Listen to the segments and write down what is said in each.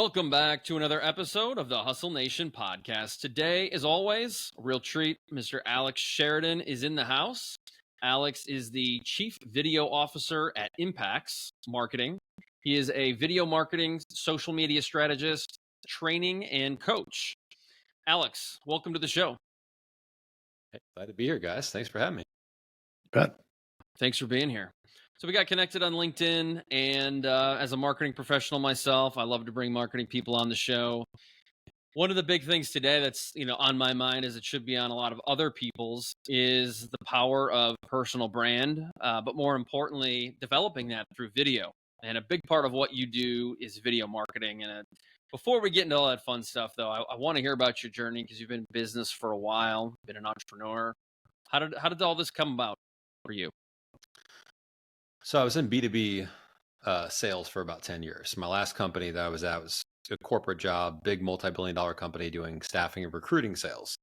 Welcome back to another episode of the Hustle Nation podcast. Today, as always, a real treat. Mr. Alex Sheridan is in the house. Alex is the Chief Video Officer at Impacts Marketing. He is a video marketing, social media strategist, training, and coach. Alex, welcome to the show. Hey, glad to be here, guys. Thanks for having me. Good. Thanks for being here. So we got connected on LinkedIn, and as a marketing professional myself, I love to bring marketing people on the show. One of the big things today that's on my mind, as it should be on a lot of other people's, is the power of personal brand, but more importantly, developing that through video. And a big part of what you do is video marketing. And before we get into all that fun stuff, though, I want to hear about your journey because you've been in business for a while, been an entrepreneur. How did all this come about for you? So I was in B2B sales for about 10 years. My last company that I was at was a corporate job, big multi-billion-dollar company doing staffing and recruiting sales.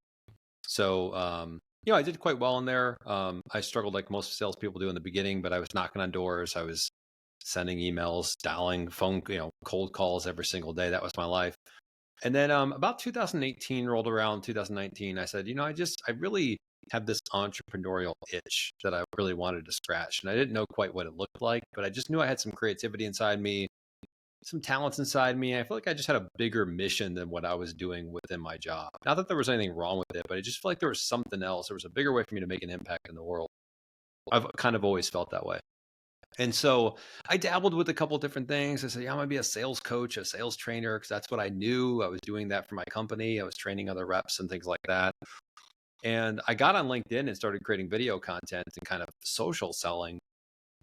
So, I did quite well in there. I struggled like most salespeople do in the beginning, but I was knocking on doors. I was sending emails, dialing phone, cold calls every single day. That was my life. And then about 2018 rolled around, 2019, I said, I really have this entrepreneurial itch that I really wanted to scratch. And I didn't know quite what it looked like, but I just knew I had some creativity inside me, some talents inside me. I feel like I just had a bigger mission than what I was doing within my job. Not that there was anything wrong with it, but I just felt like there was something else. There was a bigger way for me to make an impact in the world. I've kind of always felt that way. And so I dabbled with a couple of different things. I said, I'm going to be a sales coach, a sales trainer, because that's what I knew. I was doing that for my company. I was training other reps and things like that. And I got on LinkedIn and started creating video content and kind of social selling,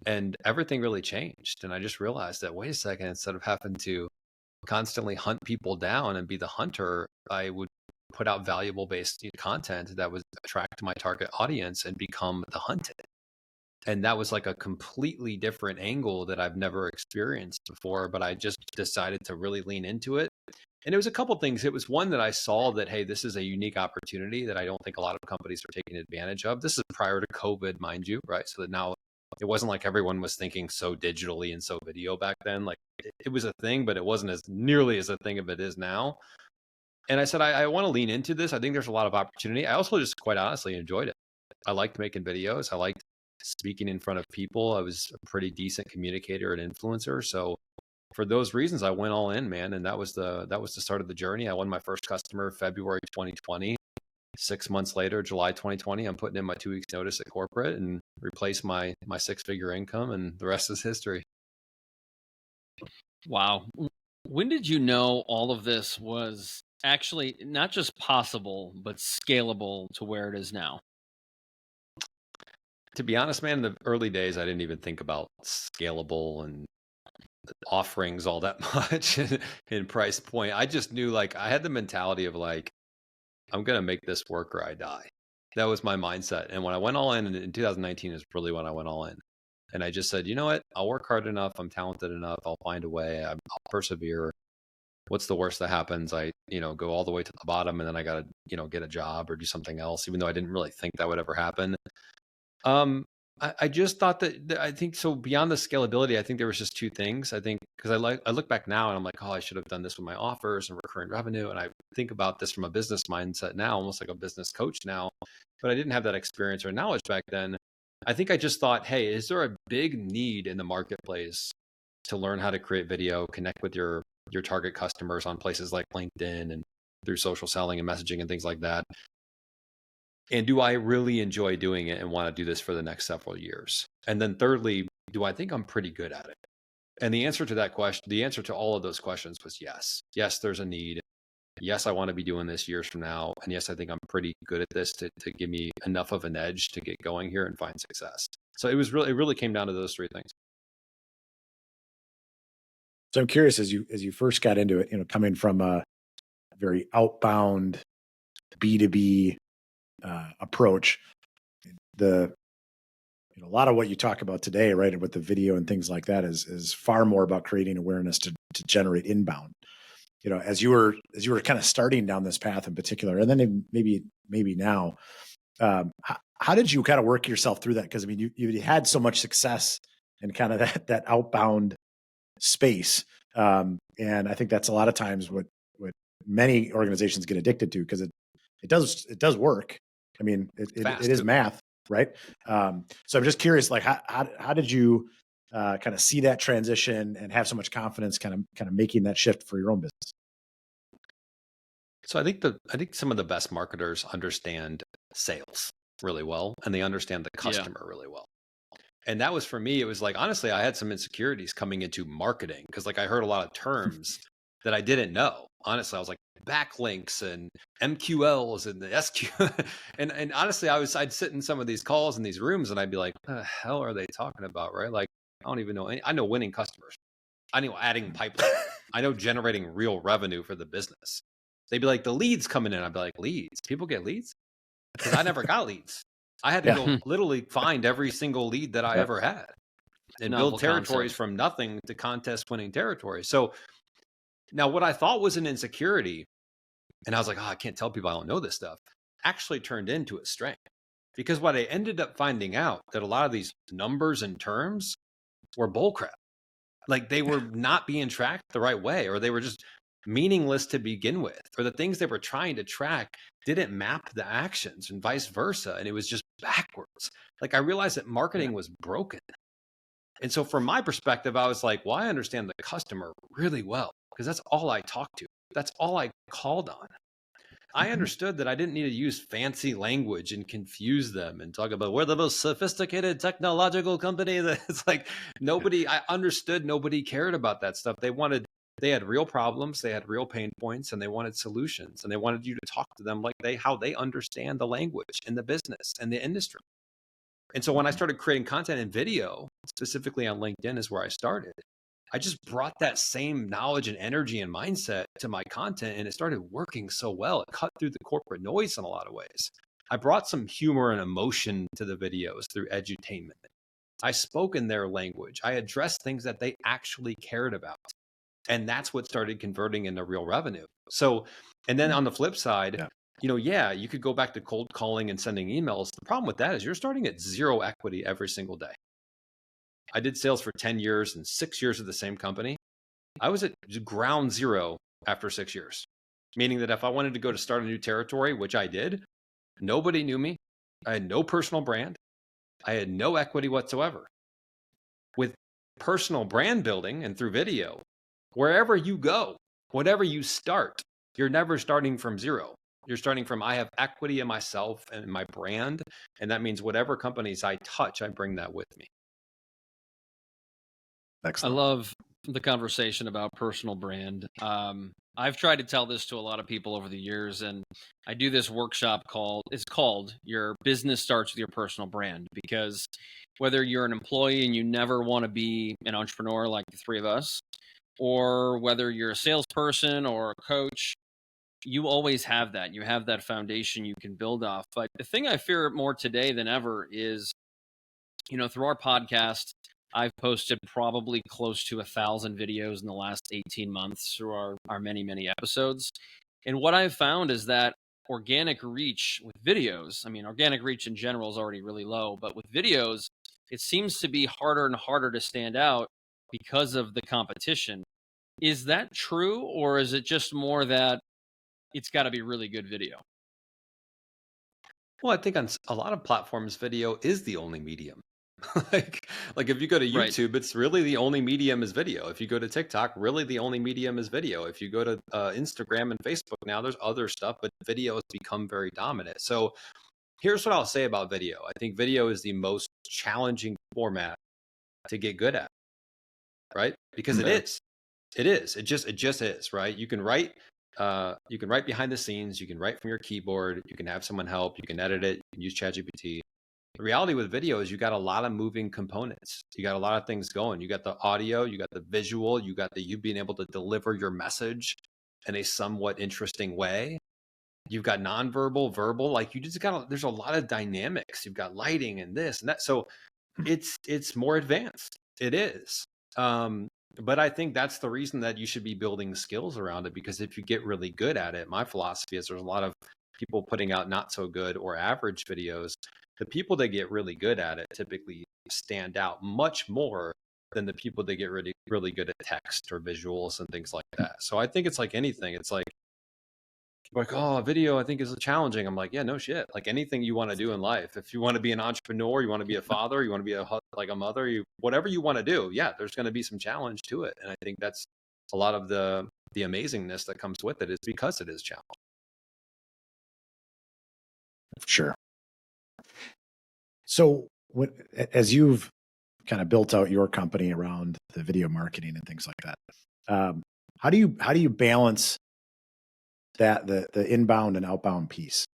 and everything really changed. And I just realized that, wait a second, instead of having to constantly hunt people down and be the hunter, I would put out valuable based content that would attract my target audience and become the hunted. And that was like a completely different angle that I've never experienced before, but I just decided to really lean into it. And it was a couple of things. It was one that I saw that, hey, this is a unique opportunity that I don't think a lot of companies are taking advantage of. This is prior to COVID, mind you, right? So that now it wasn't like everyone was thinking so digitally and so video back then. Like it was a thing, but it wasn't as nearly as a thing as it is now. And I said, I want to lean into this. I think there's a lot of opportunity. I also just quite honestly enjoyed it. I liked making videos. I liked speaking in front of people. I was a pretty decent communicator and influencer. So for those reasons, I went all in, man. And that was the start of the journey. I won my first customer February 2020. 6 months later, July 2020, I'm putting in my 2 weeks notice at corporate and replace my 6-figure income, and the rest is history. Wow. When did you know all of this was actually not just possible, but scalable to where it is now? To be honest, man, in the early days, I didn't even think about scalable and offerings all that much in price point. I just knew, like, I had the mentality of like, I'm going to make this work or I die. That was my mindset. And when I went all in 2019 is really when I went all in. And I just said, you know what? I'll work hard enough. I'm talented enough. I'll find a way. I'll persevere. What's the worst that happens? I, go all the way to the bottom, and then I got to, get a job or do something else, even though I didn't really think that would ever happen. I just thought that I think so beyond the scalability, I think there was just two things. I think because I look back now and I'm like, oh, I should have done this with my offers and recurring revenue. And I think about this from a business mindset now, almost like a business coach now, but I didn't have that experience or knowledge back then. I think I just thought, hey, is there a big need in the marketplace to learn how to create video, connect with your target customers on places like LinkedIn and through social selling and messaging and things like that? And do I really enjoy doing it and want to do this for the next several years? And then thirdly, do I think I'm pretty good at it? And the answer to that question, the answer to all of those questions was yes. Yes, there's a need. Yes, I want to be doing this years from now. And yes, I think I'm pretty good at this to give me enough of an edge to get going here and find success. So it really came down to those three things. So I'm curious, as you first got into it, coming from a very outbound B2B approach, a lot of what you talk about today, right, with the video and things like that is far more about creating awareness to generate inbound. As you were kind of starting down this path in particular, and then maybe now, how did you kind of work yourself through that? Because I mean, you had so much success in kind of that outbound space. And I think that's a lot of times what many organizations get addicted to, because it does work. I mean, it is math, right? So I'm just curious, like how did you kind of see that transition and have so much confidence kind of making that shift for your own business? So I think some of the best marketers understand sales really well, and they understand the customer really well. And that was, for me, it was like, honestly, I had some insecurities coming into marketing, because like I heard a lot of terms that I didn't know. Honestly, I was like backlinks and MQLs and the SQ. and honestly, I'd sit in some of these calls in these rooms and I'd be like, what the hell are they talking about? Right? Like, I don't even know I know winning customers. I know adding pipeline. I know generating real revenue for the business. They'd be like, the leads coming in. I'd be like, leads? People get leads? Because I never got leads. I had to go literally find every single lead that I ever had and Novel build territories concept. from nothing to contest winning territories. So now what I thought was an insecurity, and I was like, oh, I can't tell people I don't know this stuff, actually turned into a strength. Because what I ended up finding out, that a lot of these numbers and terms were bullcrap. Like they were not being tracked the right way, or they were just meaningless to begin with, or the things they were trying to track didn't map the actions and vice versa. And it was just backwards. Like I realized that marketing was broken. And so from my perspective, I was like, well, I understand the customer really well, because that's all I talked to. That's all I called on. I understood that I didn't need to use fancy language and confuse them and talk about we're the most sophisticated technological company. That's like I understood nobody cared about that stuff. They had real problems, they had real pain points, and they wanted solutions, and they wanted you to talk to them like how they understand the language and the business and the industry. And so when I started creating content and video, specifically on LinkedIn is where I started, I just brought that same knowledge and energy and mindset to my content, and it started working so well. It cut through the corporate noise in a lot of ways. I brought some humor and emotion to the videos through edutainment. I spoke in their language. I addressed things that they actually cared about. And that's what started converting into real revenue. So, and then on the flip side, you could go back to cold calling and sending emails. The problem with that is you're starting at zero equity every single day. I did sales for 10 years and 6 years at the same company. I was at ground zero after 6 years, meaning that if I wanted to go to start a new territory, which I did, nobody knew me. I had no personal brand. I had no equity whatsoever. With personal brand building and through video, wherever you go, whatever you start, you're never starting from zero. You're starting from, I have equity in myself and my brand. And that means whatever companies I touch, I bring that with me. Excellent. I love the conversation about personal brand. I've tried to tell this to a lot of people over the years, and I do this workshop it's called Your Business Starts with Your Personal Brand, because whether you're an employee and you never want to be an entrepreneur like the three of us, or whether you're a salesperson or a coach, you always have that. You have that foundation you can build off. But the thing I fear more today than ever is, through our podcast, I've posted probably close to 1,000 videos in the last 18 months through our many, many episodes. And what I've found is that organic reach with videos, organic reach in general is already really low, but with videos, it seems to be harder and harder to stand out because of the competition. Is that true, or is it just more that it's got to be really good video? Well, I think on a lot of platforms, video is the only medium. like if you go to Right. YouTube, it's really the only medium is video. If you go to TikTok, really the only medium is video. If you go to Instagram and Facebook now, there's other stuff, but video has become very dominant. So here's what I'll say about video. I think video is the most challenging format to get good at, right? Because it is. It just is, right? You can write behind the scenes, you can write from your keyboard, you can have someone help, you can edit it, you can use ChatGPT. The reality with video is you got a lot of moving components. You got a lot of things going. You got the audio, you got the visual, you got you being able to deliver your message in a somewhat interesting way. You've got nonverbal, verbal, like you just there's a lot of dynamics. You've got lighting and this and that. So it's more advanced. It is. But I think that's the reason that you should be building skills around it, because if you get really good at it, my philosophy is there's a lot of people putting out not so good or average videos. The people that get really good at it typically stand out much more than the people that get really, really good at text or visuals and things like that. So I think it's like anything. It's like, oh, video, I think is challenging. I'm like, yeah, no shit. Like anything you want to do in life, if you want to be an entrepreneur, you want to be a father, you want to be like a mother, whatever you want to do, yeah, there's going to be some challenge to it. And I think that's a lot of the amazingness that comes with it is because it is challenging. Sure. So as you've kind of built out your company around the video marketing and things like that, how do you balance that the inbound and outbound piece,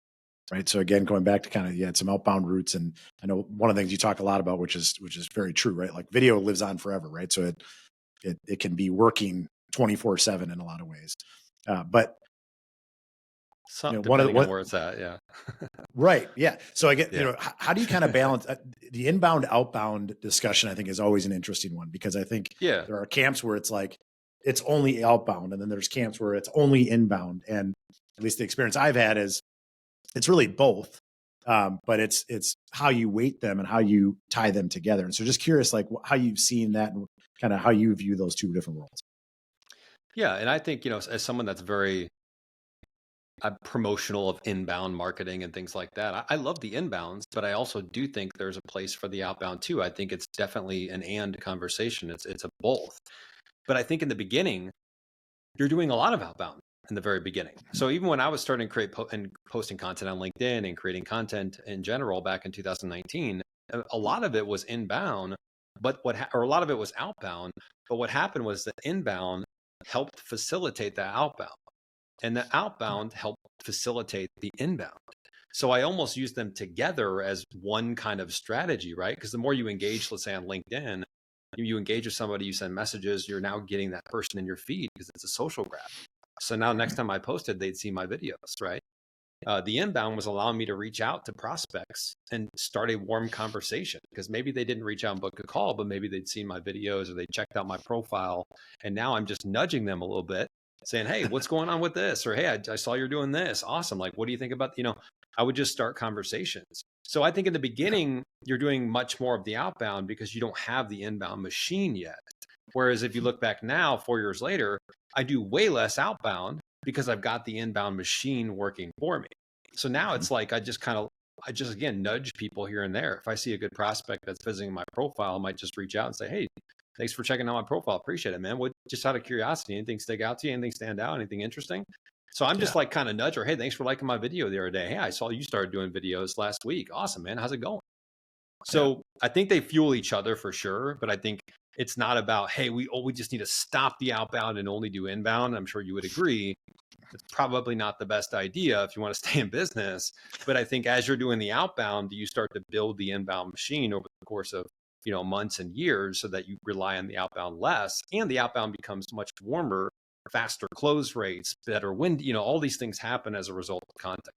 right? So again, going back to kind of, you had some outbound routes, and I know one of the things you talk a lot about, which is very true, right? Like video lives on forever, right? So it can be working 24/7 in a lot of ways, but Depending on where it's at, yeah. Right, yeah. So I get, how do you kind of balance the inbound outbound discussion? I think is always an interesting one, because I think there are camps where it's like it's only outbound, and then there's camps where it's only inbound. And at least the experience I've had is it's really both, but it's how you weight them and how you tie them together. And so just curious, like how you've seen that and kind of how you view those two different worlds. Yeah, and I think as someone that's very promotional of inbound marketing and things like that, I love the inbounds, but I also do think there's a place for the outbound too. I think it's definitely an and conversation. It's a both. But I think in the beginning, you're doing a lot of outbound in the very beginning. So even when I was starting to create and posting content on LinkedIn and creating content in general back in 2019, a lot of it was inbound, but or a lot of it was outbound. But what happened was the inbound helped facilitate the outbound, and the outbound helped facilitate the inbound. So I almost use them together as one kind of strategy, right? Because the more you engage, let's say on LinkedIn, you engage with somebody, you send messages, you're now getting that person in your feed because it's a social graph. So now next time I posted, they'd see my videos, right? The inbound was allowing me to reach out to prospects and start a warm conversation, because maybe they didn't reach out and book a call, but maybe they'd seen my videos or they checked out my profile. And now I'm just nudging them a little bit, saying, hey, what's going on with this? Or, hey, I saw you're doing this. Awesome. Like, what do you think about, I would just start conversations. So I think in the beginning, you're doing much more of the outbound because you don't have the inbound machine yet. Whereas if you look back now, 4 years later, I do way less outbound because I've got the inbound machine working for me. So now it's like, I just again, nudge people here and there. If I see a good prospect that's visiting my profile, I might just reach out and say, hey, thanks for checking out my profile. Appreciate it, man. Just out of curiosity, anything stick out to you? Anything stand out? Anything interesting? So I'm just like kind of nudge her. Hey, thanks for liking my video the other day. Hey, I saw you started doing videos last week. Awesome, man. How's it going? So I think they fuel each other for sure. But I think it's not about, hey, we just need to stop the outbound and only do inbound. I'm sure you would agree. It's probably not the best idea if you want to stay in business. But I think as you're doing the outbound, you start to build the inbound machine over the course of months and years, so that you rely on the outbound less, and the outbound becomes much warmer, faster close rates, better wind, all these things happen as a result of content.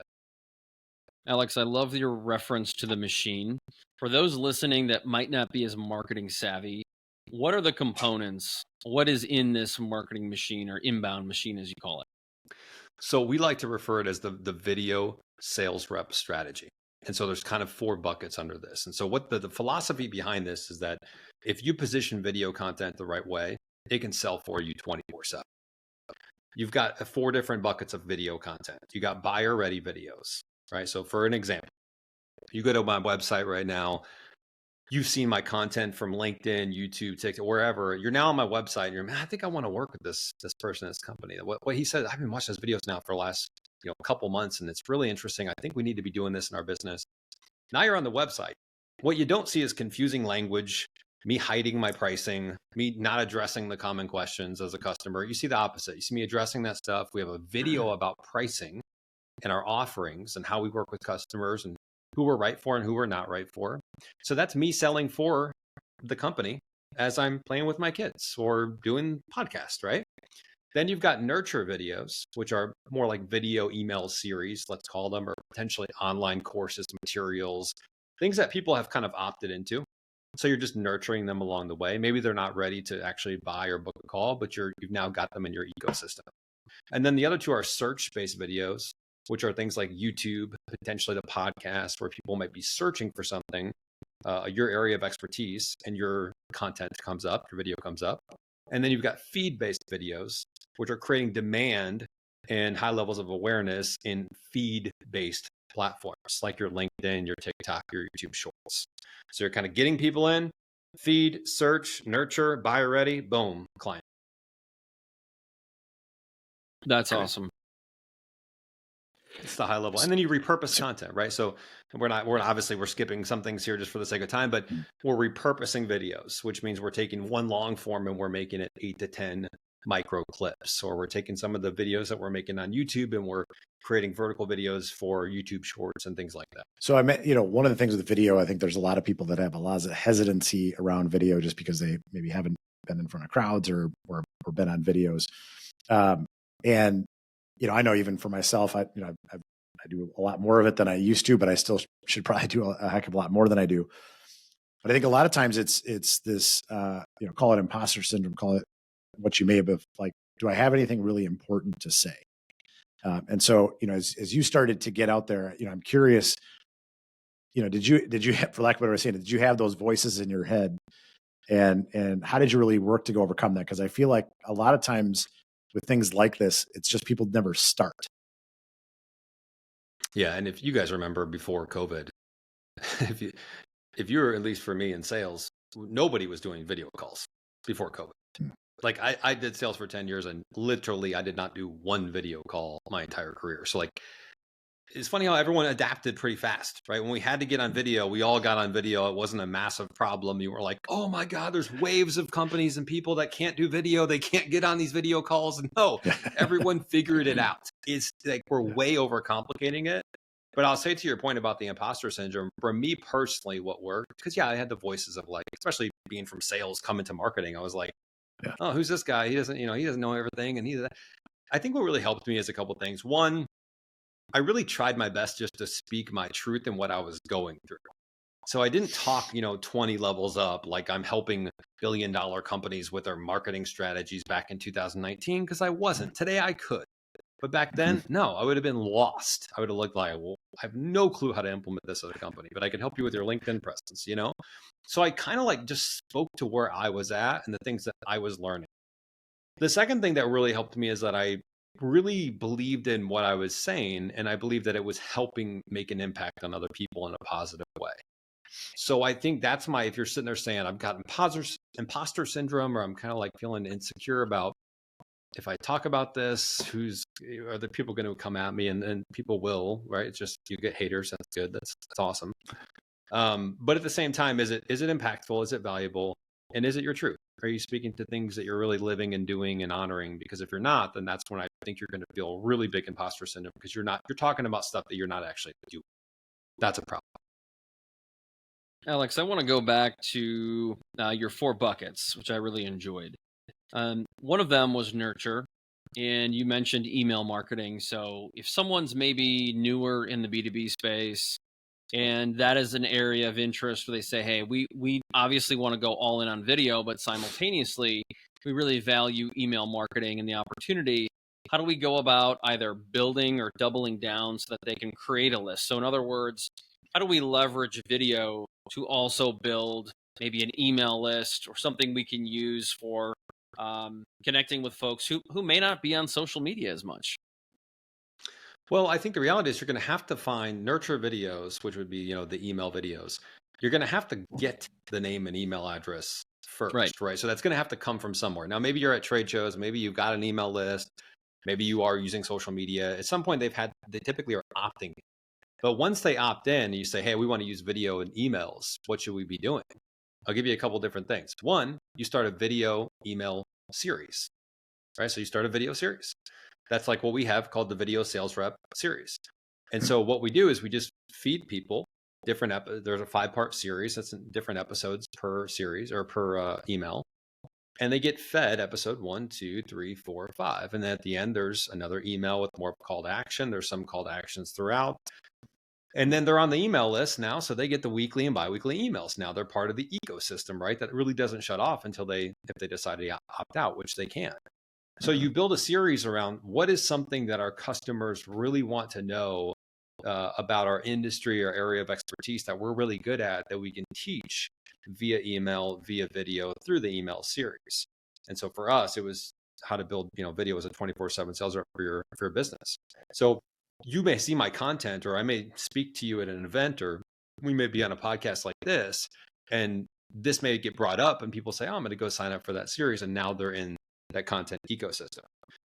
Alex, I love your reference to the machine. For those listening that might not be as marketing savvy, what are the components? What is in this marketing machine, or inbound machine, as you call it? So we like to refer it as the video sales rep strategy. And so there's kind of 4 buckets under this. And so what the philosophy behind this is that if you position video content the right way, it can sell for you 24/7. You've got 4 different buckets of video content. You got buyer ready videos, right? So for an example, you go to my website right now, you've seen my content from LinkedIn, YouTube, TikTok, wherever. You're now on my website and you're, man, I think I want to work with this person, this company. What he said, I've been watching his videos now for the last couple months, and it's really interesting. I think we need to be doing this in our business. Now you're on the website. What you don't see is confusing language, me hiding my pricing, me not addressing the common questions as a customer. You see the opposite. You see me addressing that stuff. We have a video about pricing and our offerings and how we work with customers and who we're right for and who we're not right for. So that's me selling for the company as I'm playing with my kids or doing podcasts, right? Then you've got nurture videos, which are more like video email series, let's call them, or potentially online courses, materials, things that people have kind of opted into. So you're just nurturing them along the way. Maybe they're not ready to actually buy or book a call, but you've now got them in your ecosystem. And then the other 2 are search-based videos, which are things like YouTube, potentially the podcast, where people might be searching for something. your area of expertise, and your content comes up, your video comes up. And then you've got feed-based videos, which are creating demand and high levels of awareness in feed-based platforms like your LinkedIn, your TikTok, your YouTube Shorts. So you're kind of getting people in, feed, search, nurture, buyer ready, boom, client. That's awesome. It's the high level. And then you repurpose content, right? So we're obviously we're skipping some things here just for the sake of time, but we're repurposing videos, which means we're taking one long form and we're making it 8 to 10 micro clips, or we're taking some of the videos that we're making on YouTube and we're creating vertical videos for YouTube Shorts and things like that. So I meant, one of the things with video, I think there's a lot of people that have a lot of hesitancy around video just because they maybe haven't been in front of crowds or been on videos. And I know even for myself, I do a lot more of it than I used to, but I still should probably do a heck of a lot more than I do. But I think a lot of times it's this, call it imposter syndrome, call it what you may have, like, do I have anything really important to say? And so, as you started to get out there, I'm curious, did you have, for lack of a better way of saying it, did you have those voices in your head, and how did you really work to go overcome that? Because I feel like a lot of times with things like this, it's just people never start. Yeah. And if you guys remember before COVID, if you were, at least for me in sales, nobody was doing video calls before COVID. Like I did sales for 10 years and literally I did not do one video call my entire career. So like, it's funny how everyone adapted pretty fast, right? When we had to get on video, we all got on video. It wasn't a massive problem. You were like, oh my God, there's waves of companies and people that can't do video. They can't get on these video calls. And no, everyone figured it out. It's like, we're way overcomplicating it. But I'll say to your point about the imposter syndrome, for me personally, what worked, because yeah, I had the voices of like, especially being from sales, coming to marketing, I was like, oh, who's this guy? He doesn't know everything. And I think what really helped me is a couple of things. One, I really tried my best just to speak my truth and what I was going through. So I didn't talk, 20 levels up like I'm helping billion-dollar companies with their marketing strategies back in 2019, because I wasn't. Today I could. But back then, no, I would have been lost. I would have looked like, well, I have no clue how to implement this at a company, but I can help you with your LinkedIn presence, So I kind of like just spoke to where I was at and the things that I was learning. The second thing that really helped me is that I really believed in what I was saying, and I believed that it was helping make an impact on other people in a positive way. So I think that's if you're sitting there saying, I've got imposter syndrome, or I'm kind of like feeling insecure about, if I talk about this, are the people going to come at me? And people will, right? It's just, you get haters. That's good. That's awesome. But at the same time, is it impactful? Is it valuable? And is it your truth? Are you speaking to things that you're really living and doing and honoring? Because if you're not, then that's when I think you're going to feel really big imposter syndrome, because you're talking about stuff that you're not actually doing. That's a problem. Alex, I want to go back to your 4 buckets, which I really enjoyed. One of them was nurture, and you mentioned email marketing. So if someone's maybe newer in the B2B space, and that is an area of interest where they say, hey, we obviously want to go all in on video, but simultaneously, we really value email marketing and the opportunity. How do we go about either building or doubling down so that they can create a list? So in other words, how do we leverage video to also build maybe an email list or something we can use for connecting with folks who may not be on social media as much? Well, I think the reality is you're going to have to find nurture videos, which would be, the email videos. You're going to have to get the name and email address first, right? So that's going to have to come from somewhere. Now, maybe you're at trade shows, maybe you've got an email list, maybe you are using social media. At some point, they typically are opting. But once they opt in, you say, hey, we want to use video and emails. What should we be doing? I'll give you a couple different things. One, you start a video email series, right? So you start a video series. That's like what we have called the Video Sales Rep series. And so what we do is we just feed people there's a 5-part series. That's different episodes per series or per email. And they get fed episode 1, 2, 3, 4, 5. And then at the end, there's another email with more call to action. There's some call to actions throughout. And then they're on the email list now. So they get the weekly and biweekly emails. Now they're part of the ecosystem, right? That really doesn't shut off until if they decide to opt out, which they can. So you build a series around what is something that our customers really want to know about our industry or area of expertise that we're really good at that we can teach via email, via video through the email series. And so for us, it was how to build, video as a 24/7 sales rep for your business. So you may see my content, or I may speak to you at an event, or we may be on a podcast like this, and this may get brought up and people say, oh, I'm going to go sign up for that series. And now they're in that content ecosystem.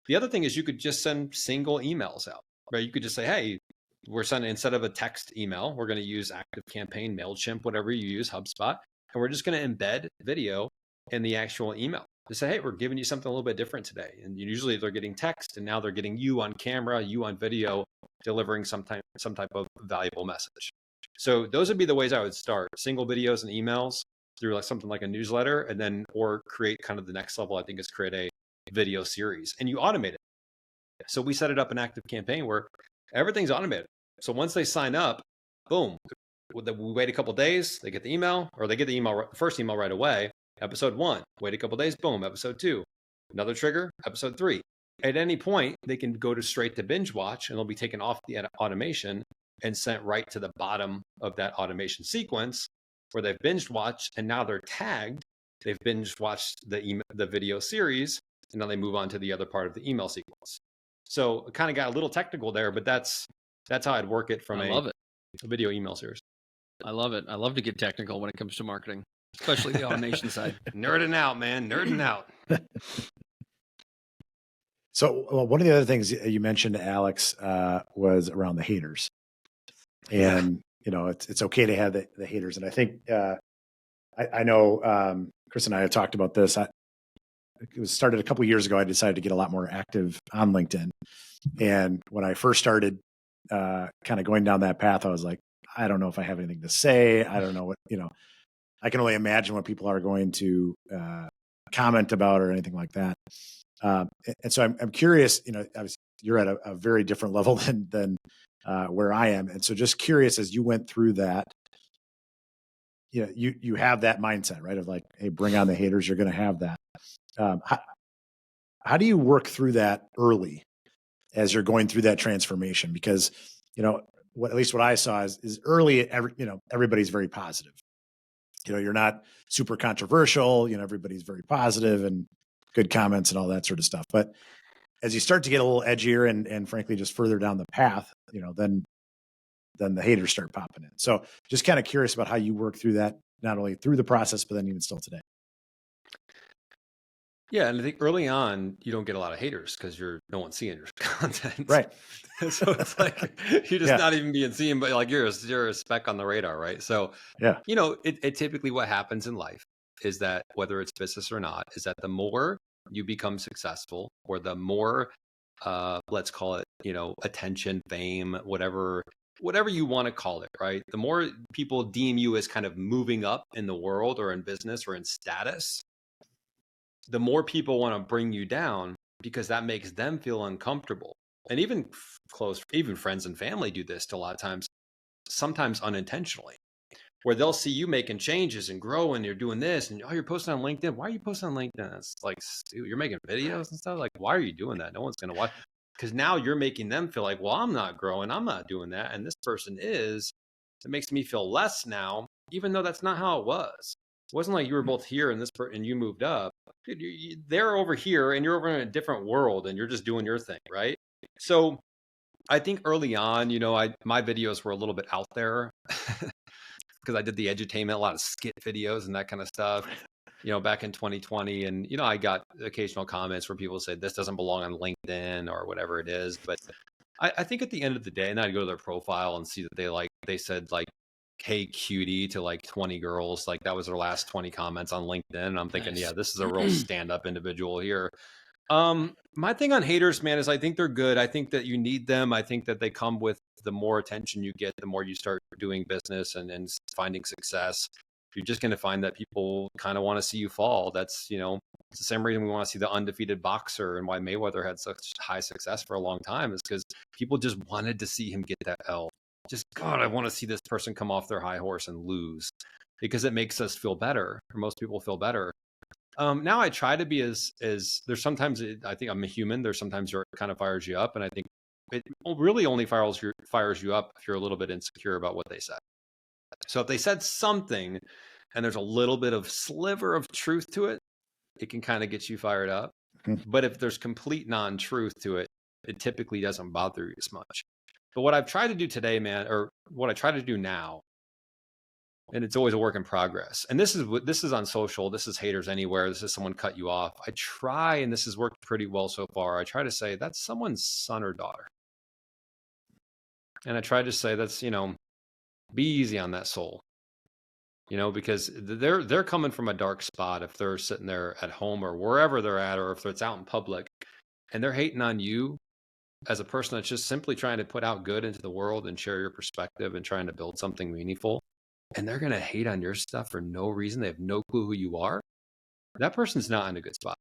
The other thing is you could just send single emails out, right? You could just say, hey, we're sending, instead of a text email, we're going to use ActiveCampaign, MailChimp, whatever you use, HubSpot, and we're just going to embed video in the actual email to say, hey, we're giving you something a little bit different today. And usually they're getting text, and now they're getting you on camera, you on video, delivering some type of valuable message. So those would be the ways I would start: single videos and emails through like something like a newsletter, and then, or create kind of the next level, I think, is create a video series, and you automate it. So we set it up in ActiveCampaign where everything's automated. So once they sign up, boom, we wait a couple of days, they get the email, or they get the email, first email right away. Episode 1, wait a couple of days, boom, episode 2, another trigger, episode 3. At any point, they can go to straight to binge watch, and they'll be taken off the automation and sent right to the bottom of that automation sequence where they've binge watched, and now they're tagged. They've binge watched the video series, and now they move on to the other part of the email sequence. So it kind of got a little technical there, but that's how I'd work it from a video email series. I love it. I love to get technical when it comes to marketing, especially the automation side. Nerding out, man. Nerding out. So one of the other things you mentioned, Alex, was around the haters. And, it's okay to have the haters. And I think, I know Chris and I have talked about this. It was started a couple of years ago. I decided to get a lot more active on LinkedIn. And when I first started kind of going down that path, I was like, I don't know if I have anything to say. I don't know what, I can only imagine what people are going to comment about or anything like that. And so I'm curious, obviously you're at a very different level than where I am. And so just curious, as you went through that, you have that mindset, right? Of like, hey, bring on the haters. You're going to have that. How do you work through that early as you're going through that transformation? Because, at least what I saw is early, everybody's very positive. You're not super controversial, everybody's very positive and good comments and all that sort of stuff. But as you start to get a little edgier and frankly, just further down the path, then the haters start popping in. So just kind of curious about how you work through that, not only through the process, but then even still today. Yeah, and I think early on, you don't get a lot of haters because no one's seeing your content. Right. So it's like, you're just not even being seen, but like you're a speck on the radar, right? So, yeah, it typically what happens in life is that whether it's business or not, is that the more you become successful, or the more, let's call it, attention, fame, whatever you want to call it, right? The more people deem you as kind of moving up in the world or in business or in status, the more people want to bring you down, because that makes them feel uncomfortable. And even friends and family do this to a lot of times, sometimes unintentionally, where they'll see you making changes and growing, you're doing this, and you're posting on LinkedIn. Why are you posting on LinkedIn? It's like, dude, you're making videos and stuff. Like, why are you doing that? No one's going to watch. Because now you're making them feel like, well, I'm not growing, I'm not doing that, and this person is. It makes me feel less now, even though that's not how it was. It wasn't like you were both here and and you moved up. Dude, they're over here and you're over in a different world and you're just doing your thing, right? So I think early on, my videos were a little bit out there because I did the edutainment, a lot of skit videos and that kind of stuff, back in 2020. And, I got occasional comments where people say this doesn't belong on LinkedIn or whatever it is. But I think at the end of the day, and I'd go to their profile and see that they said hey cutie to like 20 girls, like that was their last 20 comments on LinkedIn. And I'm thinking, nice. Yeah, this is a real stand-up individual here. My thing on haters, man, is I think they're good. I think that you need them. I think that they come with the more attention you get, the more you start doing business and finding success. You're just going to find that people kind of want to see you fall. That's, it's the same reason we want to see the undefeated boxer, and why Mayweather had such high success for a long time is because people just wanted to see him get that L. Just, God, I want to see this person come off their high horse and lose, because it makes us feel better, or most people feel better. Now I try to be as there's sometimes, I think I'm a human. There's sometimes it kind of fires you up. And I think it really only fires you up if you're a little bit insecure about what they said. So if they said something and there's a little bit of sliver of truth to it, it can kind of get you fired up. But if there's complete non-truth to it, it typically doesn't bother you as much. But what I've tried to do today, man, or what I try to do now, and it's always a work in progress. And this is on social. This is haters anywhere. This is someone cut you off. I try, and this has worked pretty well so far. I try to say that's someone's son or daughter. And I try to say that's, be easy on that soul, because they're coming from a dark spot if they're sitting there at home or wherever they're at, or if it's out in public and they're hating on you as a person that's just simply trying to put out good into the world and share your perspective and trying to build something meaningful. And they're going to hate on your stuff for no reason. They have no clue who you are. That person's not in a good spot.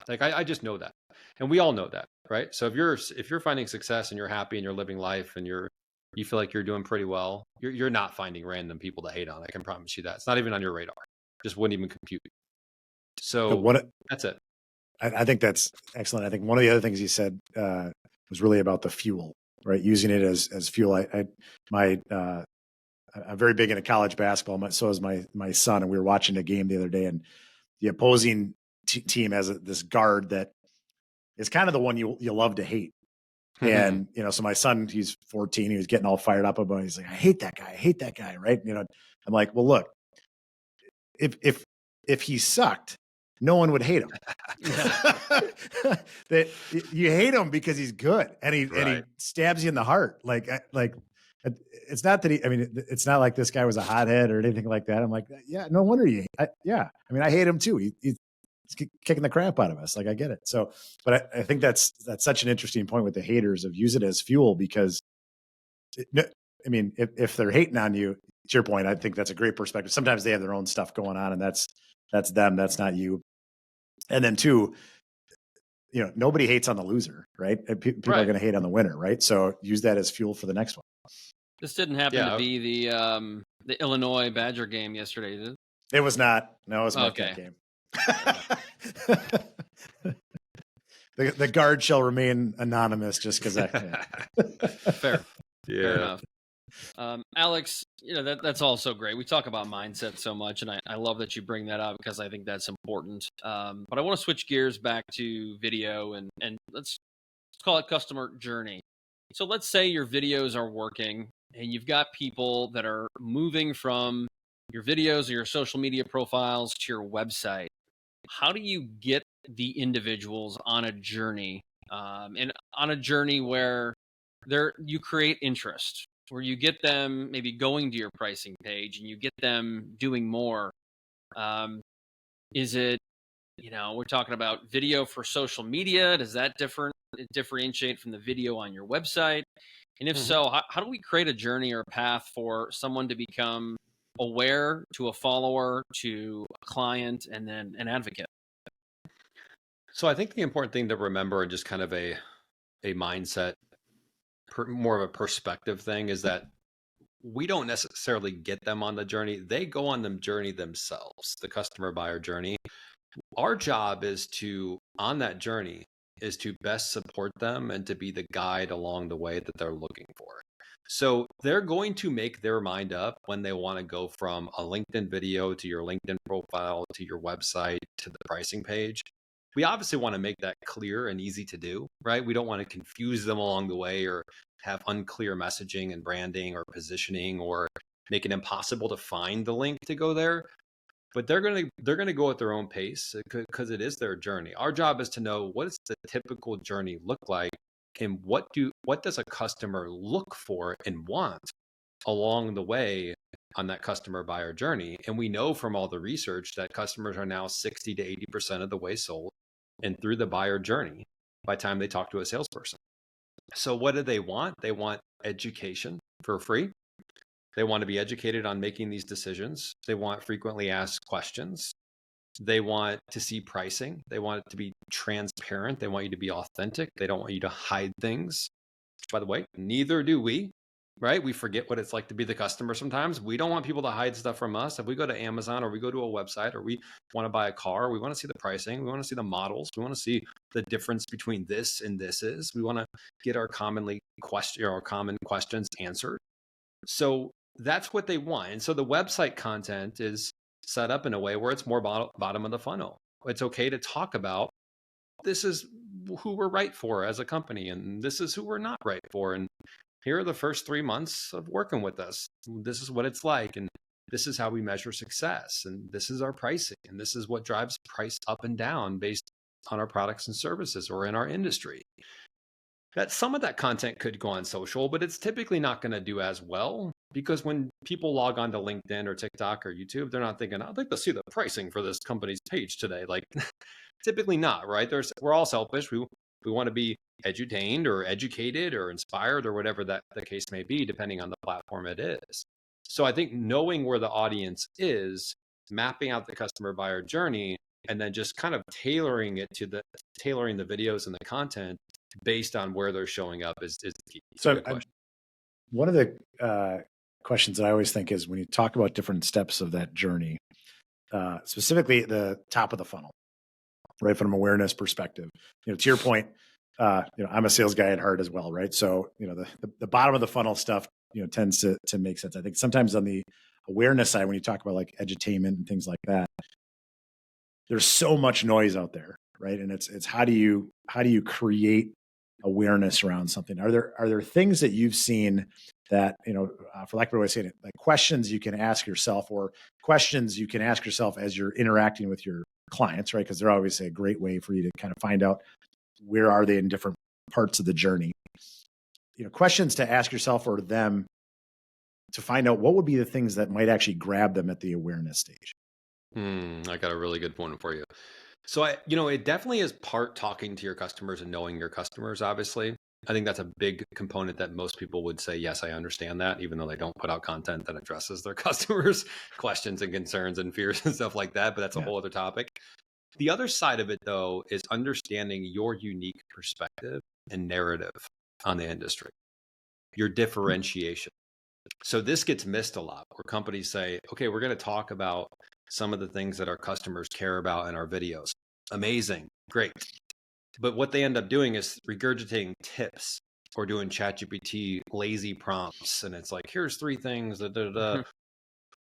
Like I just know that. And we all know that, right? So if you're finding success and you're happy and you're living life and you feel like you're doing pretty well, you're not finding random people to hate on. I can promise you that. It's not even on your radar. Just wouldn't even compute. So that's it. I think that's excellent. I think one of the other things you said was really about the fuel, right? Using it as fuel. I'm very big into college basketball. So is my son, and we were watching a game the other day, and the opposing team has this guard that is kind of the one you love to hate. And, so my son, he's 14, he was getting all fired up about it. He's like, I hate that guy. Right. I'm like, well, look, if he sucked, no one would hate him. That you hate him because he's good and he stabs you in the heart. Like it's not that it's not like this guy was a hothead or anything like that. I'm like, yeah, no wonder I hate him too. He's kicking the crap out of us. Like, I get it. So, but I think that's such an interesting point with the haters of use it as fuel, because if they're hating on you, to your point, I think that's a great perspective. Sometimes they have their own stuff going on, and that's them. That's not you. And then two, nobody hates on the loser, right? People are going to hate on the winner, right? So use that as fuel for the next one. This didn't happen to be the Illinois Badger game yesterday, did it? It was not. No, it was not that game. The guard shall remain anonymous just because Fair. Yeah. Fair enough. Alex, that's all so great. We talk about mindset so much, and I love that you bring that up because I think that's important. But I want to switch gears back to video and let's call it customer journey. So let's say your videos are working and you've got people that are moving from your videos or your social media profiles to your website. How do you get the individuals on a journey, and on a journey where you create interest, where you get them maybe going to your pricing page and you get them doing more? Is it, we're talking about video for social media? Does that differentiate from the video on your website? And if so, how do we create a journey or a path for someone to become aware, to a follower, to a client, and then an advocate? So I think the important thing to remember, and just kind of a mindset, more of a perspective thing, is that we don't necessarily get them on the journey. They go on the journey themselves, the customer buyer journey. Our job on that journey is to best support them and to be the guide along the way that they're looking for. So they're going to make their mind up when they want to go from a LinkedIn video to your LinkedIn profile to your website to the pricing page. We obviously want to make that clear and easy to do, right? We don't want to confuse them along the way or have unclear messaging and branding or positioning or make it impossible to find the link to go there. But they're going to go at their own pace because it is their journey. Our job is to know, what does the typical journey look like, and what does a customer look for and want along the way on that customer buyer journey. And we know from all the research that customers are now 60 to 80% of the way sold and through the buyer journey by the time they talk to a salesperson. So what do they want? They want education for free. They want to be educated on making these decisions. They want frequently asked questions. They want to see pricing. They want it to be transparent. They want you to be authentic. They don't want you to hide things. By the way, neither do we. right? We forget what it's like to be the customer sometimes. We don't want people to hide stuff from us. If we go to Amazon or we go to a website or we want to buy a car, we want to see the pricing. We want to see the models. We want to see the difference between this and this is. We want to get our common questions answered. So that's what they want. And so the website content is set up in a way where it's more bottom of the funnel. It's okay to talk about this is who we're right for as a company, and this is who we're not right for. And here are the first 3 months of working with us. This is what it's like. And this is how we measure success. And this is our pricing. And this is what drives price up and down based on our products and services or in our industry. That some of that content could go on social, but it's typically not going to do as well, because when people log on to LinkedIn or TikTok or YouTube, they're not thinking, I'd like to see the pricing for this company's page today. Like, typically not, right? We're all selfish. We want to be edutained or educated or inspired or whatever that the case may be, depending on the platform it is. So I think knowing where the audience is, mapping out the customer buyer journey, and then just kind of tailoring the videos and the content based on where they're showing up is the key. So one of the questions that I always think is when you talk about different steps of that journey, specifically at the top of the funnel, right? From an awareness perspective, to your point, I'm a sales guy at heart as well, right? So, the bottom of the funnel stuff, tends to make sense. I think sometimes on the awareness side, when you talk about like edutainment and things like that, there's so much noise out there, right? And it's how do you create awareness around something? Are there things that you've seen that, for lack of a better way of saying it, like questions you can ask yourself, or questions you can ask yourself as you're interacting with your clients, right? Because they're obviously a great way for you to kind of find out where are they in different parts of the journey. Questions to ask yourself or them to find out what would be the things that might actually grab them at the awareness stage. I got a really good point for you. So it definitely is part talking to your customers and knowing your customers, obviously. I think that's a big component that most people would say, yes, I understand that, even though they don't put out content that addresses their customers' questions and concerns and fears and stuff like that. But that's a whole other topic. The other side of it, though, is understanding your unique perspective and narrative on the industry, your differentiation. So this gets missed a lot, where companies say, okay, we're going to talk about some of the things that our customers care about in our videos. Amazing, great. But what they end up doing is regurgitating tips or doing ChatGPT lazy prompts. And it's like, here's 3 things. And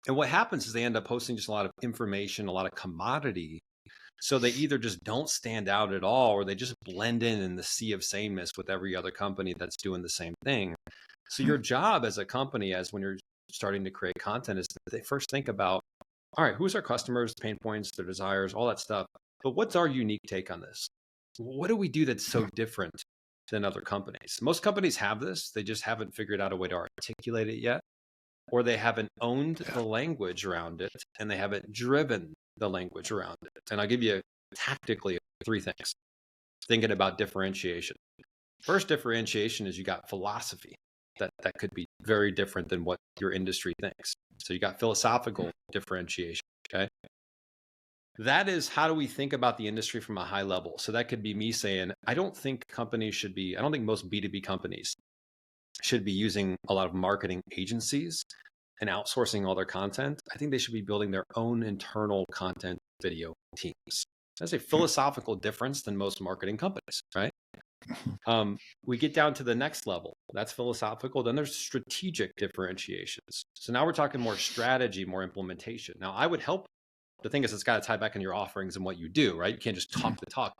what happens is they end up posting just a lot of information, a lot of commodity. So they either just don't stand out at all, or they just blend in the sea of sameness with every other company that's doing the same thing. So your job as a company, as when you're starting to create content, is to first think about, all right, who's our customers, pain points, their desires, all that stuff. But what's our unique take on this? What do we do that's so different than other companies? Most companies have this. They just haven't figured out a way to articulate it yet, or they haven't owned the language around it, and they haven't driven the language around it. And I'll give you tactically 3 things, thinking about differentiation. First differentiation is you got philosophy that could be very different than what your industry thinks. So you got philosophical differentiation, okay? That is, how do we think about the industry from a high level? So that could be me saying, I don't think most B2B companies should be using a lot of marketing agencies and outsourcing all their content. I think they should be building their own internal content video teams. That's a philosophical difference than most marketing companies, right? We get down to the next level. That's philosophical. Then there's strategic differentiations. So now we're talking more strategy, more implementation. Now I would help. The thing is, it's got to tie back in your offerings and what you do, right? You can't just talk the talk.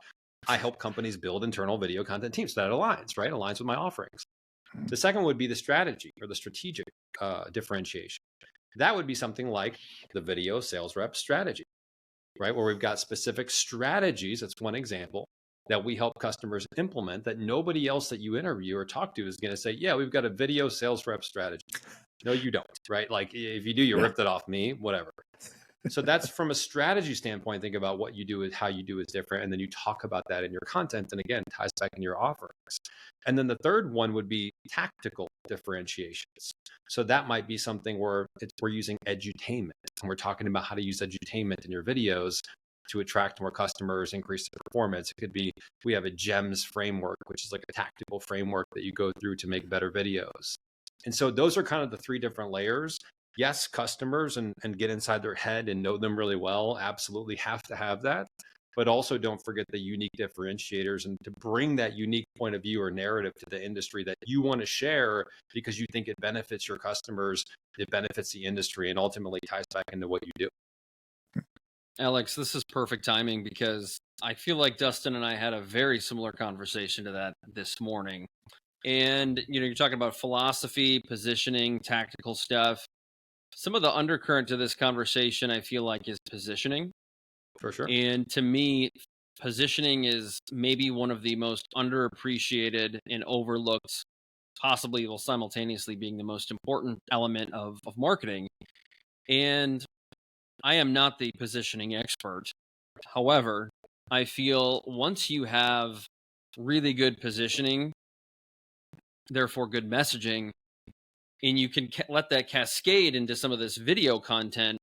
I help companies build internal video content teams. So that aligns, right? Aligns with my offerings. The second would be the strategy or the strategic differentiation. That would be something like the video sales rep strategy, right? Where we've got specific strategies. That's one example that we help customers implement that nobody else that you interview or talk to is going to say, yeah, we've got a video sales rep strategy. No, you don't, right? Like if you do, you ripped it off me, whatever. So that's from a strategy standpoint. Think about what you do is how you do is different. And then you talk about that in your content. And again, ties back in your offerings. And then the third one would be tactical differentiations. So that might be something where we're using edutainment, and we're talking about how to use edutainment in your videos to attract more customers, increase the performance. It could be, we have a GEMS framework, which is like a tactical framework that you go through to make better videos. And so those are kind of the three different layers. Yes, customers and get inside their head and know them really well, absolutely have to have that. But also don't forget the unique differentiators and to bring that unique point of view or narrative to the industry that you want to share because you think it benefits your customers, it benefits the industry, and ultimately ties back into what you do. Alex, this is perfect timing because I feel like Dustin and I had a very similar conversation to that this morning. And, you're talking about philosophy, positioning, tactical stuff. Some of the undercurrent to this conversation, I feel like, is positioning. For sure. And to me, positioning is maybe one of the most underappreciated and overlooked, possibly while simultaneously being the most important element of marketing. And I am not the positioning expert. However, I feel once you have really good positioning, therefore good messaging, and you can let that cascade into some of this video content,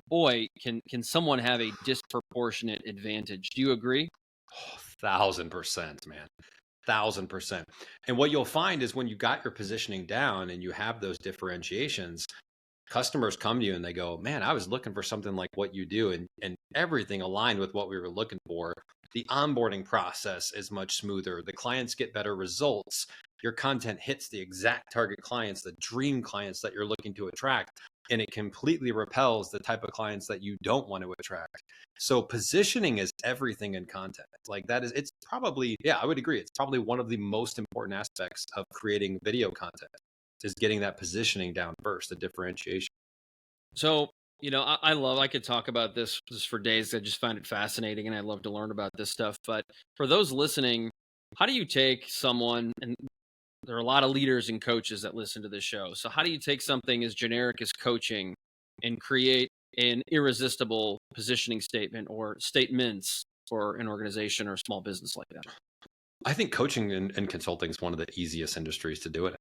boy, can someone have a disproportionate advantage. Do you agree? 1,000%, man. 1,000%. And what you'll find is when you got your positioning down and you have those differentiations, customers come to you and they go, man, I was looking for something like what you do, and everything aligned with what we were looking for. The onboarding process is much smoother. The clients get better results. Your content hits the exact target clients, the dream clients that you're looking to attract, and it completely repels the type of clients that you don't want to attract. So positioning is everything in content. Like that is, it's probably, yeah, I would agree. It's probably one of the most important aspects of creating video content is getting that positioning down first, the differentiation. So, I could talk about this for days. I just find it fascinating and I love to learn about this stuff. But for those listening, how do you take someone, and there are a lot of leaders and coaches that listen to this show. So how do you take something as generic as coaching and create an irresistible positioning statement or statements for an organization or small business like that? I think coaching and consulting is one of the easiest industries to do it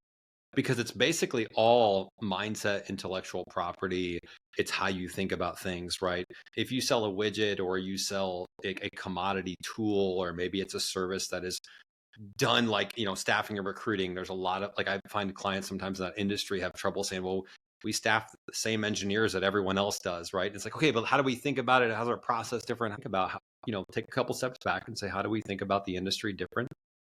because it's basically all mindset, intellectual property. It's how you think about things, right? If you sell a widget or you sell a commodity tool, or maybe it's a service that is done like, staffing and recruiting, there's a lot of, like, I find clients sometimes in that industry have trouble saying, well, we staff the same engineers that everyone else does, right? It's like, okay, but how do we think about it? How's our process different? Think about how, take a couple steps back and say, how do we think about the industry different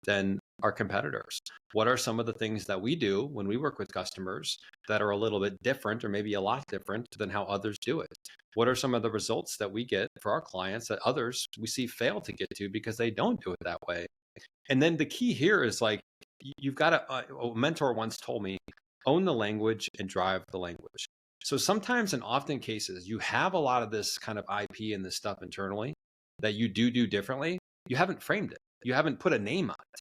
than our competitors? What are some of the things that we do when we work with customers that are a little bit different or maybe a lot different than how others do it? What are some of the results that we get for our clients that others we see fail to get to because they don't do it that way? And then the key here is like, you've got to, a mentor once told me, own the language and drive the language. So sometimes and often cases, you have a lot of this kind of IP and this stuff internally that you do differently. You haven't framed it. You haven't put a name on it.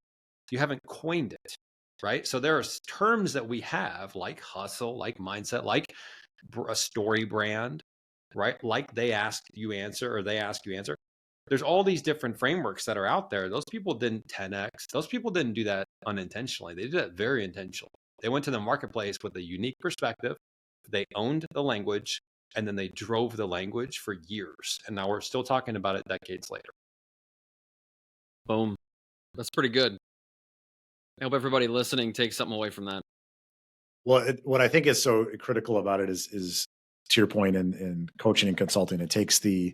You haven't coined it, right? So there are terms that we have like hustle, like mindset, like a story brand, right? Like they ask you answer, or they ask you answer. There's all these different frameworks that are out there. Those people didn't 10x. Those people didn't do that unintentionally. They did that very intentionally. They went to the marketplace with a unique perspective. They owned the language, and then they drove the language for years. And now we're still talking about it decades later. Boom. That's pretty good. I hope everybody listening takes something away from that. Well, what I think is so critical about it is to your point in coaching and consulting, it takes the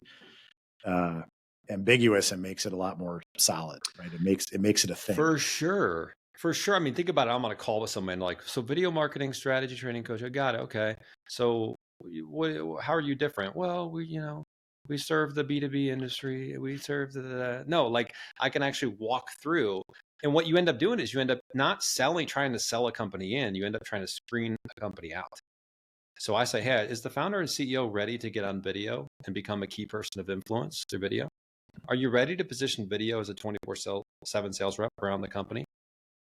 ambiguous and makes it a lot more solid, right? It makes it a thing. For sure. I mean, think about it. I'm on a call with someone like, so video marketing strategy training coach. I got it. Okay. So how are you different? Well, we serve the B2B industry. We serve no, like I can actually walk through. And what you end up doing is you end up not trying to sell a company in, you end up trying to screen a company out. So I say, hey, is the founder and CEO ready to get on video and become a key person of influence through video? Are you ready to position video as a 24/7 sales rep around the company?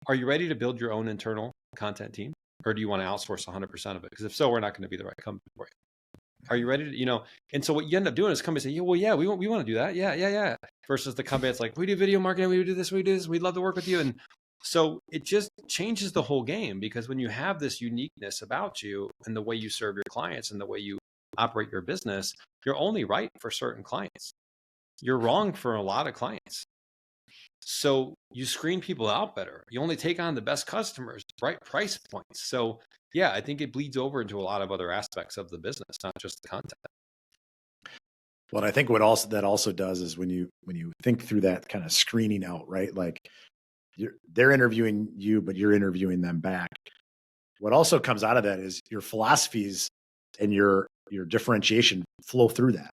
Are you ready to build your own internal content team? Or do you want to outsource 100% of it? Because if so, we're not going to be the right company for you. Are you ready to, and so what you end up doing is companies say, yeah, we want to do that. Yeah. Versus the company that's like, we do video marketing, we do this, we'd love to work with you. And so it just changes the whole game, because when you have this uniqueness about you and the way you serve your clients and the way you operate your business, you're only right for certain clients. You're wrong for a lot of clients. So you screen people out better. You only take on the best customers, right price points. So yeah, I think it bleeds over into a lot of other aspects of the business, not just the content. Well, I think that also does is when you think through that kind of screening out, right? Like they're interviewing you, but you're interviewing them back. What also comes out of that is your philosophies and your differentiation flow through that,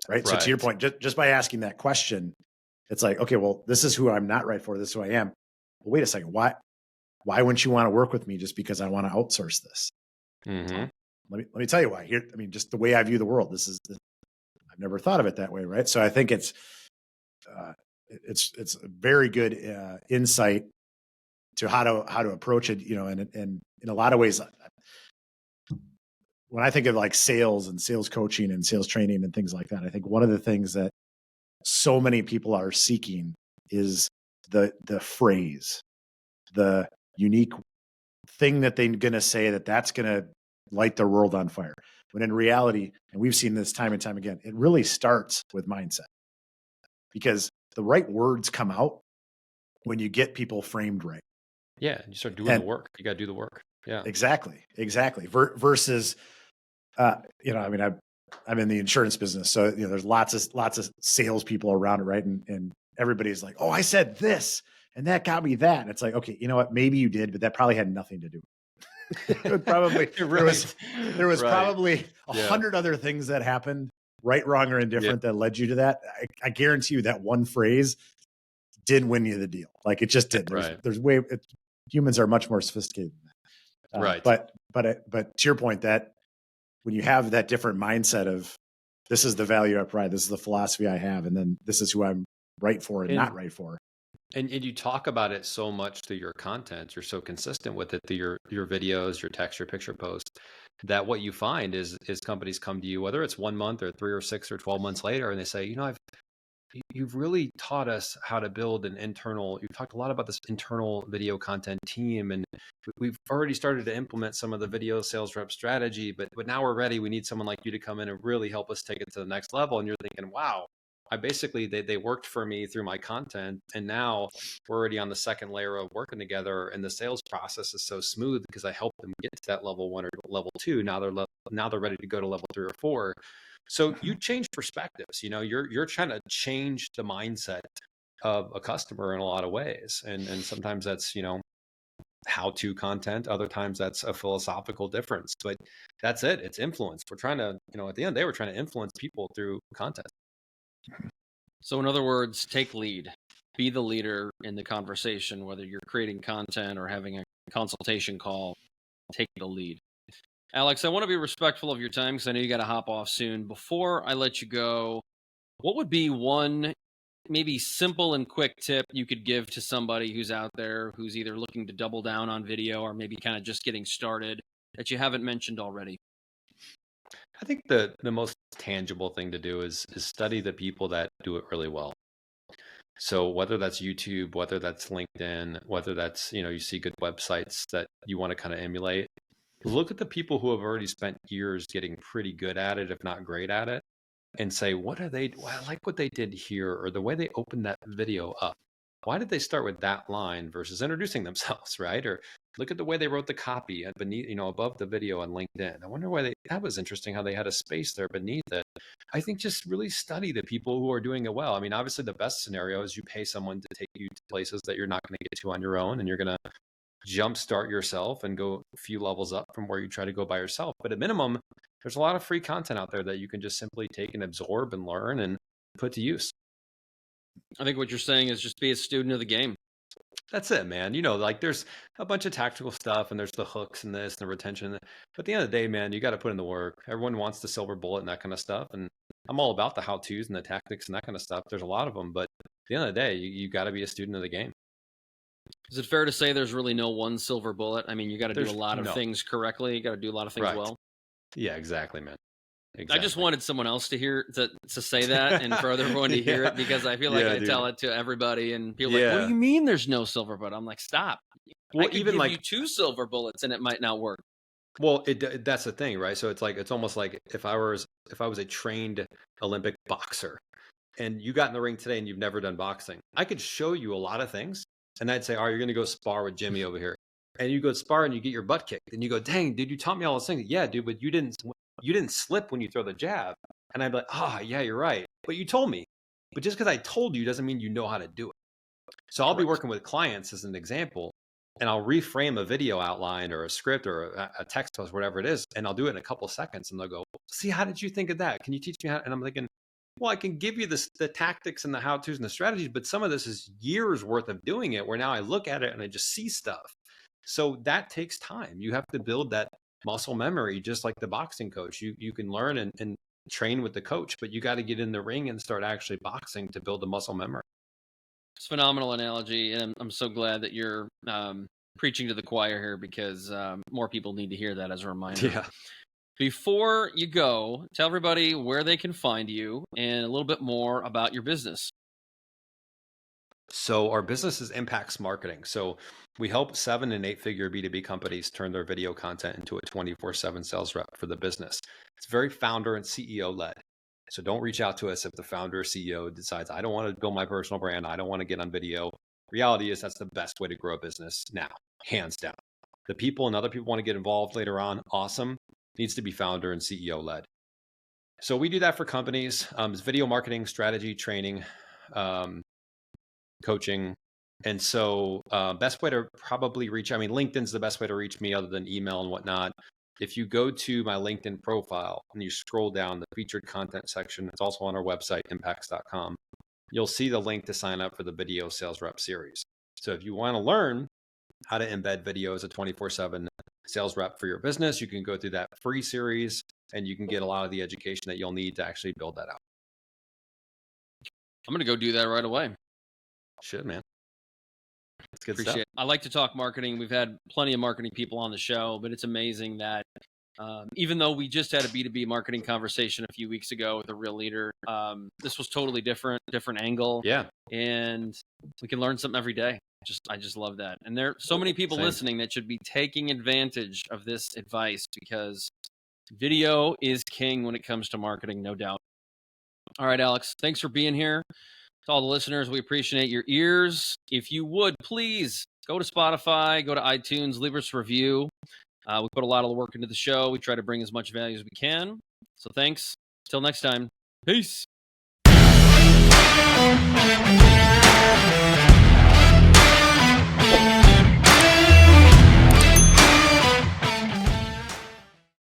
right? So to your point, just by asking that question, it's like, okay, well, this is who I'm not right for. This is who I am. Well, wait a second. Why wouldn't you want to work with me just because I want to outsource this? Mm-hmm. Let me tell you why. Here, I mean, just the way I view the world. I've never thought of it that way, right? So I think it's a very good insight to how to approach it, and in a lot of ways, when I think of like sales and sales coaching and sales training and things like that, I think one of the things that so many people are seeking is the phrase, the unique thing that they're going to say that's going to light their world on fire. When in reality, and we've seen this time and time again, it really starts with mindset, because the right words come out when you get people framed right. Yeah, you start doing the work. You got to do the work. Yeah, exactly. Versus, I mean, I'm in the insurance business, so there's lots of salespeople around it, right? And everybody's like, "Oh, I said this, and that got me that." And it's like, okay, you know what? Maybe you did, but that probably had nothing to do with it. Probably there was probably 100 other things that happened, right, wrong, or indifferent, that led you to that. I guarantee you that one phrase did win you the deal. Like it just did. Humans are much more sophisticated than that. But to your point, that when you have that different mindset of this is the value I provide, this is the philosophy I have, and then this is who I'm right for and not right for. And you talk about it so much through your content. You're so consistent with it through your videos, your text, your picture posts, that what you find is companies come to you, whether it's 1 month or 3 or 6 or 12 months later, and they say, you've really taught us how to build you've talked a lot about this internal video content team, and we've already started to implement some of the video sales rep strategy, but now we're ready. We need someone like you to come in and really help us take it to the next level. And you're thinking, wow, they worked for me through my content, and now we're already on the second layer of working together, and the sales process is so smooth because I helped them get to that level 1 or level 2. Now they're ready to go to level 3 or 4. So you change perspectives. You're trying to change the mindset of a customer in a lot of ways, and sometimes that's how-to content. Other times that's a philosophical difference, but that's it. It's influence. We're trying to, at the end of the day, we're trying to influence people through content. So in other words, take lead, be the leader in the conversation, whether you're creating content or having a consultation call, take the lead. Alex, I want to be respectful of your time because I know you got to hop off soon. Before I let you go, what would be one maybe simple and quick tip you could give to somebody who's out there who's either looking to double down on video or maybe kind of just getting started that you haven't mentioned already? I think the most tangible thing to do is study the people that do it really well. So whether that's YouTube, whether that's LinkedIn, whether that's, you see good websites that you want to kind of emulate, look at the people who have already spent years getting pretty good at it, if not great at it, and say, I like what they did here, or the way they opened that video up. Why did they start with that line versus introducing themselves, right? Or look at the way they wrote the copy beneath, above the video on LinkedIn. I wonder why that was interesting, how they had a space there beneath it. I think just really study the people who are doing it well. I mean, obviously the best scenario is you pay someone to take you to places that you're not going to get to on your own, and you're going to jumpstart yourself and go a few levels up from where you try to go by yourself. But at minimum, there's a lot of free content out there that you can just simply take and absorb and learn and put to use. I think what you're saying is just be a student of the game. That's it, man. Like there's a bunch of tactical stuff, and there's the hooks and this and the retention. But at the end of the day, man, you got to put in the work. Everyone wants the silver bullet and that kind of stuff. And I'm all about the how-tos and the tactics and that kind of stuff. There's a lot of them, but at the end of the day, you got to be a student of the game. Is it fair to say there's really no one silver bullet? I mean, you got to do a lot of things correctly. You got to do a lot of things well. Yeah, exactly, man. Exactly. I just wanted someone else to hear to say that, and for everyone to hear it, because I feel like I tell it to everybody, and people are like, "What do you mean there's no silver bullet?" I'm like, "Stop! Well, I could even give you 2 silver bullets, and it might not work." Well, that's the thing, right? So it's almost like if I was a trained Olympic boxer, and you got in the ring today and you've never done boxing, I could show you a lot of things. And I'd say, oh, you're going to go spar with Jimmy over here. And you go spar and you get your butt kicked. And you go, dang, dude, you taught me all those things. Yeah, dude, but you didn't slip when you throw the jab. And I'd be like, oh, yeah, you're right. But you told me. But just because I told you doesn't mean you know how to do it. So I'll be working with clients as an example, and I'll reframe a video outline or a script or a text post, whatever it is. And I'll do it in a couple of seconds. And they'll go, see, how did you think of that? Can you teach me how? And I'm thinking, well, I can give you the tactics and the how-tos and the strategies, but some of this is years worth of doing it, where now I look at it and I just see stuff. So that takes time. You have to build that muscle memory, just like the boxing coach. You can learn and train with the coach, but you got to get in the ring and start actually boxing to build the muscle memory. It's a phenomenal analogy, and I'm so glad that you're preaching to the choir here, because more people need to hear that as a reminder. Yeah. Before you go, tell everybody where they can find you and a little bit more about your business. So our business is Impacts Marketing. So we help 7 and 8 figure B2B companies turn their video content into a 24/7 sales rep for the business. It's very founder and CEO led. So don't reach out to us if the founder or CEO decides, I don't want to build my personal brand, I don't want to get on video. Reality is that's the best way to grow a business now, hands down. The people and other people want to get involved later on, awesome. Needs to be founder and CEO led. So we do that for companies. It's video marketing, strategy, training, coaching. And so best way to probably reach, I mean, LinkedIn's the best way to reach me other than email and whatnot. If you go to my LinkedIn profile and you scroll down the featured content section, it's also on our website, impacts.com. You'll see the link to sign up for the video sales rep series. So if you want to learn how to embed video as a 24/7 sales rep for your business, you can go through that free series and you can get a lot of the education that you'll need to actually build that out. I'm going to go do that right away. Shit, man. That's good Appreciate stuff. it. I like to talk marketing. We've had plenty of marketing people on the show, but it's amazing that even though we just had a B2B marketing conversation a few weeks ago with a real leader, this was totally different angle. Yeah. And we can learn something every day. I just love that. And there are so many people listening that should be taking advantage of this advice, because video is king when it comes to marketing, no doubt. All right, Alex, thanks for being here. To all the listeners, we appreciate your ears. If you would, please go to Spotify, go to iTunes, leave us a review. We put a lot of the work into the show. We try to bring as much value as we can. So thanks. Till next time. Peace.